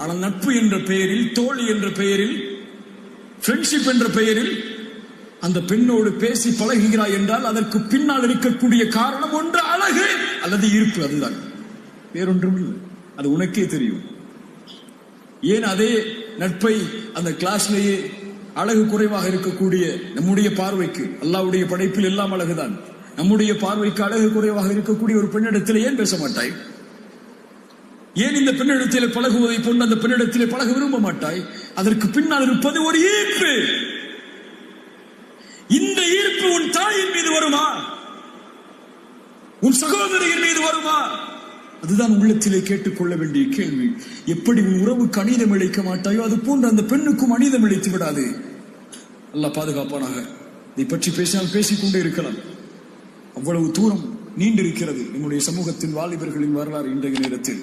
ஆனால் நட்பு என்ற பெயரில், தோழி என்ற பெயரில், ஃப்ரெண்ட்ஷிப் என்ற பெயரில் அந்த பெண்ணோடு பேசி பழகுகிறாய் என்றால் அதற்கு பின்னால் இருக்கக்கூடிய காரணம் ஒன்று அழகு அல்லது ஈர்ப்பு. அதுதான், வேறொன்றும் இல்லை. அது உனக்கே தெரியும். ஏன் அதே நட்பை அந்த கிளாஸ்லேயே அழகு குறைவாக இருக்கக்கூடிய நம்முடைய பார்வைக்கு, அல்லாஹ்வுடைய படைப்பில் எல்லாம் அழகுதான், நம்முடைய பார்வைக்கு அழகு குறைவாக இருக்கக்கூடிய ஒரு பெண்ணிடத்தில் ஏன் பேச மாட்டாய்? ஏன் இந்த பெண்ணிடத்தில் பழகுவதை போன்று அந்த பெண்ணிடத்தில் பழக விரும்ப மாட்டாய்? அதற்கு பின்னால் இருப்பது ஒரு ஈர்ப்பு. இந்த ஈர்ப்பு உன் தாயின் மீது வருமா? உன் சகோதரியின் மீது வருமா? அதுதான் உள்ளத்திலே கேட்டுக்கொள்ள வேண்டிய கேள்வி. எப்படி உன் உறவுக்கு அநீதம் இழைக்க மாட்டாயோ அது போன்று அந்த பெண்ணுக்கும் அநீதம் இழைத்து விடாது. அல்லாஹ் பாதுகாப்பானாக. இதை பற்றி பேசினால் பேசிக்கொண்டே இருக்கலாம். அவ்வளவு தூரம் நீண்டிருக்கிறது நம்முடைய சமூகத்தின் வாலிபர்களின் வரலாறு இன்றைய நேரத்தில்.